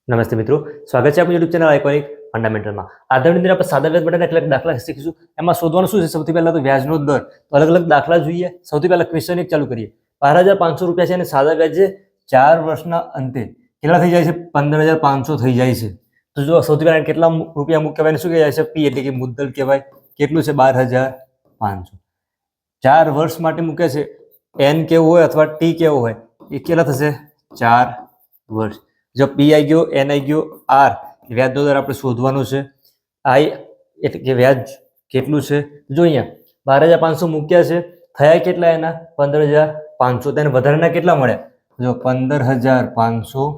નમસ્તે મિત્રો, સ્વાગત છે આપણી યુટ્યુબ ચેનલ આઇકોનિક ફંડામેન્ટલમાં. આધારની અંદર આપણે સાદા વ્યાજ માટેના કેટલાક દાખલા શીખીશું. એમાં શોધવાનું શું છે? સૌથી પહેલા તો વ્યાજનો દર. તો અલગ અલગ દાખલા જોઈએ. સૌથી પહેલા ક્વેશ્ચન એક ચાલુ કરીએ. 12,500 રૂપિયા છે અને સાદા વ્યાજ છે 4 વર્ષના અંતે કેટલા થઈ જાય છે? 15,500 થઈ જાય છે. તો જો સૌથી પહેલા કેટલા રૂપિયા મૂકવાય શું કહેવાય છે? પી એટલે કે મુદ્દલ કહેવાય. કેટલું છે? 12,500. 4 વર્ષ માટે મૂકે છે. એન કેવું હોય અથવા ટી કેવો હોય એ કેટલા થશે? 4 વર્ષ. જો પી આવી ગયો, એન આવી ગયો, આર વ્યાજનો દર આપણે શોધવાનો છે. આઈ એટલે કે વ્યાજ કેટલું છે? જો અહીંયા 12,500 મૂક્યા છે, થયા કેટલા એના? 15,500. તેને વધારાના કેટલા મળ્યા? જો 15,500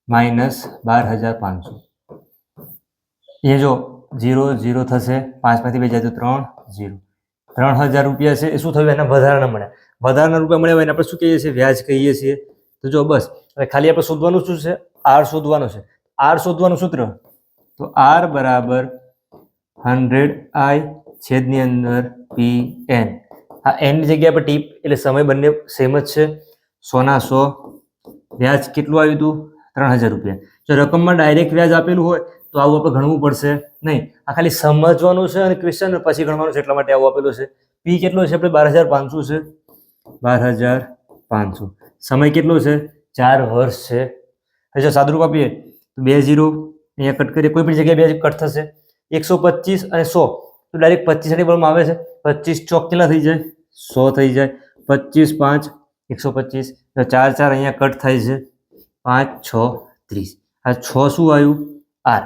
માઇનસ 12,500. એ જો 0 0 થશે, 5 માંથી 2 જાય તો 3 0. 3,000 રૂપિયા છે. એ શું થયું? એના વધારાના મળ્યા. વધારાના રૂપિયા મળ્યા હોય એને આપણે શું કહીએ છીએ? વ્યાજ કહીએ છીએ. તો જો બસ હવે ખાલી આપણે શોધવાનું શું છે? આર શોધવાનું છે. આર શોધવાનું સૂત્ર તો આર બરાબર 100i છેદની અંદર પી એન. આ એન ની જગ્યાએ પર ટી એટલે સમય બંને સેમ જ છે. 100 વ્યાજ કેટલું આવ્યું હતું? 3,000 રૂપિયા. જો રકમમાં ડાયરેક્ટ વ્યાજ આપેલું હોય તો આવું આપણે ગણવું પડશે નહીં. આ ખાલી સમજવાનું છે અને ક્વેશ્ચન પછી ગણવાનું છે, એટલા માટે આવું આપેલું છે. પી કેટલો છે? આપણે 12,500 છે. 12,500. સમય કેટલો છે? 4 વર્ષ છે. જો સાદુરૂપ આપીએ તો 2 0 અહીંયા કટ કરીએ, કોઈ પણ જગ્યાએ 2 કટ થશે. 125 અને 100 તો ડાયરેક્ટ 25 ટેબલમાં આવે છે. 25 ચોક કેટલા થઈ જાય? 100 થઈ જાય. 25 5 125. 4 4 અહીંયા કટ થાય છે. 5 6 30. આ 6 શું આવ્યું? આર.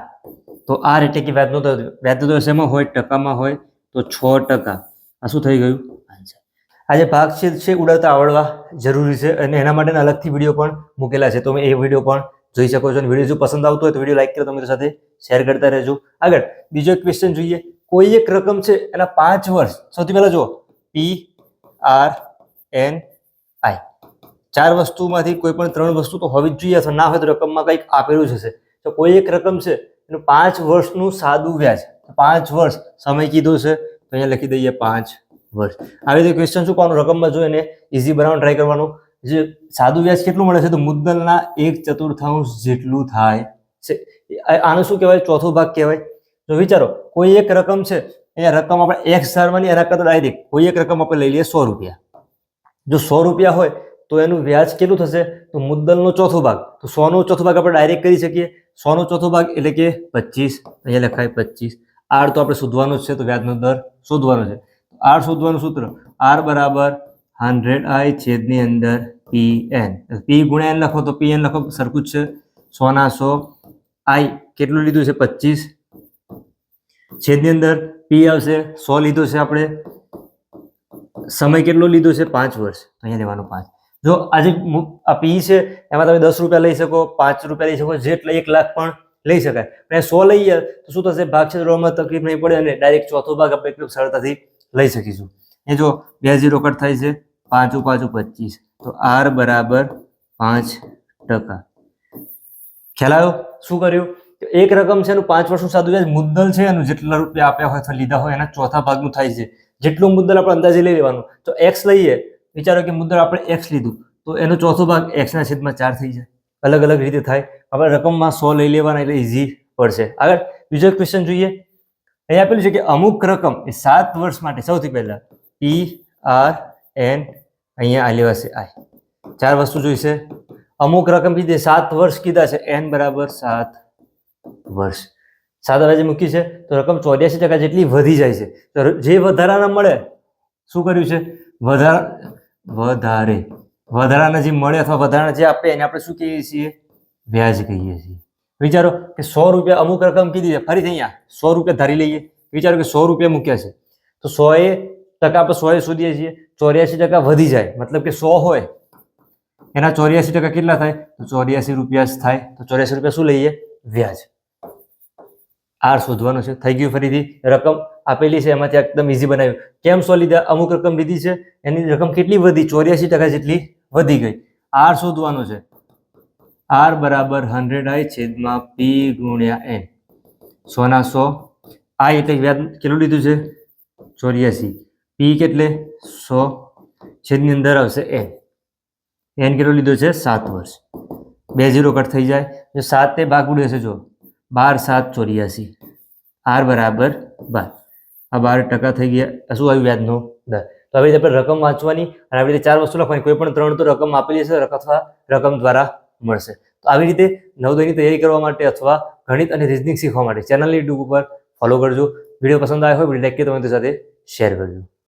તો આર એટલે કે વ્યાજનો દર. વ્યાજનો દર શેમાં હોય? ટકામાં હોય. તો 6%. આ શું થઈ ગયું? આન્સર. આ જે ભાગછેદ છે ઉડાવતા આવડવા જરૂરી છે અને એના માટેના અલગથી વિડીયો પણ મૂકેલા છે, તો તમે એ વિડીયો પણ જોઈ શકો છો. અને વિડીયો જો પસંદ આવતો હોય તો વિડીયો લાઈક કરી તમારી સાથે શેર કરતા રહેજો. આગળ બીજો એક ક્વેશ્ચન જોઈએ. કોઈ એક રકમ છે એના 5 વર્ષ. સૌથી પહેલા જુઓ પી આર એન આઈ. 4 વસ્તુમાંથી કોઈ પણ 3 વસ્તુ તો હોવી જ જોઈએ, અથવા ના હોય તો રકમમાં કંઈક આપેલું જ હશે. તો કોઈ એક રકમ છે એનું 5 વર્ષનું સાદું વ્યાજ. 5 વર્ષ સમય કીધું છે તો અહીંયા લખી દઈએ 5 વર્ષ. આવી રીતે ક્વેશ્ચન શું કરવાનું? રકમમાં જો એને ઇઝી બનાવવાનો ટ્રાય કરવાનો. જે સાદું વ્યાજ કેટલું મળે છે? તો મુદ્દલના 1/4 જેટલું થાય છે. આનો શું કહેવાય? ચોથો ભાગ કહેવાય. જો વિચારો કોઈ એક રકમ છે, અહીંયા રકમ આપણે એક્સ ધારવાની, એના કરતા ડાયરેક્ટ કોઈ એક રકમ આપણે લઈ લઈએ 100 રૂપિયા. જો 100 રૂપિયા હોય તો એનું વ્યાજ કેટલું થશે? તો મુદ્દલનો ચોથો ભાગ. તો 100 નો ચોથો ભાગ આપણે ડાયરેક્ટ કરી શકીએ. 100 નો ચોથો ભાગ એટલે કે 25. અહીંયા લખાય 25. આર તો આપણે શોધવાનું જ છે, તો વ્યાજનો દર શોધવાનો છે. આર શોધવાનું સૂત્ર આર બરાબર 100i છેદની અંદર પી એન. પી ગુણ્યા એન લખો તો પી એન લખો, સરખું જ છે. 100 ના 100. આઈ કેટલું લીધું છે? 25 છેદની અંદર પી આવશે. 100 લીધો છે આપણે. સમય કેટલો લીધો છે? 5 વર્ષ. અહીંયા લેવાનું 5. જો આજે આ પી છે એમાં તમે 10 રૂપિયા લઈ શકો, 5 રૂપિયા લઈ શકો, જેટલા 1 લાખ પણ લઈ શકાય. પણ 100 લઈએ તો શું થશે? ભાગછેદ કરવામાં તકલીફ નહીં પડે અને ડાયરેક્ટ ચોથો ભાગ આપણે એકદમ સરળતાથી લઈ શકીશું. એ જો 2 0 કટ થાય છે. 5 5 25. તો આર બરાબર 5%. ખ્યાલ આવ્યો? શું કર્યું? એક રકમ છે એનું 5 વર્ષનું સાદું વ્યાજ મુદ્દલ છે એનું જેટલા રૂપિયા આપ્યા હોય અથવા લીધા હોય એના ચોથા ભાગનું થાય છે. જેટલું મુદ્દલ આપણે અંદાજે લઈ લેવાનું. તો એક્સ લઈએ, વિચારો કે મુદ્દલ આપણે એક્સ લીધું તો એનો ચોથો ભાગ એક્સ ના છેદમાં 4 થઈ જાય. અલગ અલગ રીતે થાય. આપણે રકમમાં 100 લઈ લેવાના એટલે ઇઝી પડશે. આગળ બીજો ક્વેશ્ચન જોઈએ. અહીંયા આપેલું છે કે અમુક રકમ એ 7 વર્ષ માટે, સૌથી પહેલા પી આર એન, અહીંયા આ લેવાશે આઈ. 4 વસ્તુ જોઈશે. અમુક રકમ કીધી 7 વર્ષ કીધા છે. એન બરાબર 7 વર્ષ. સાદા વ્યાજે મૂકી છે તો રકમ 84% જેટલી વધી જાય છે. તો જે વધારાના મળે શું કર્યું છે? વધારાના જે મળે અથવા વધારાના જે આપે એને આપણે શું કહીએ છીએ? વ્યાજ કહીએ છીએ. વિચારો કે 100 રૂપિયા અમુક રકમ કીધી છે, ફરીથી અહીંયા 100 રૂપિયા ધારી લઈએ. વિચારો કે 100 રૂપિયા મૂક્યા છે તો 100% આપણે 100 શોધીએ છીએ. 84% વધી જાય, મતલબ કે 100 હોય એના 84% કેટલા થાય? તો 84 રૂપિયા જ થાય. તો 84 રૂપિયા શું લઈએ? વ્યાજ. આર શોધવાનું છે. થઈ ગયું. ફરીથી રકમ આપેલી છે એમાંથી એકદમ ઇઝી બનાવ્યું. કેમ 100 લીધા? અમુક રકમ લીધી છે, એની રકમ કેટલી વધી? 84% જેટલી વધી ગઈ. આર શોધવાનું છે. આર બરાબર 100i છેદમાં પી ગુણ્યા એન. 100 ના 100. આઈ એટલે વ્યાજ કેટલું લીધું છે? 84. પી કેટલે? 100 છેદની અંદર આવશે એન. એન કેટલો લીધો છે? 7 વર્ષ. 2 0 કટ થઈ જાય. જો 7 એ ભાગ ઉડે છે, જો 12 7 84, આર બરાબર 12. આ 12% થઈ ગયા. શું આવ્યું? વ્યાજનો દર. તો આવી રીતે આપણે રકમ વાંચવાની અને આવી રીતે 4 વસ્તુ લખવાની. કોઈ પણ 3 તો રકમ આપેલી છે અથવા રકમ દ્વારા મળશે. તો આવી રીતે નવોદયની તૈયારી કરવા માટે અથવા ગણિત અને રીઝનિંગ શીખવા માટે ચેનલની યુટ્યુબ ઉપર ફોલો કરજો. વિડીયો પસંદ આવ્યો હોય લાઈક કે તમારી સાથે શેર કરજો.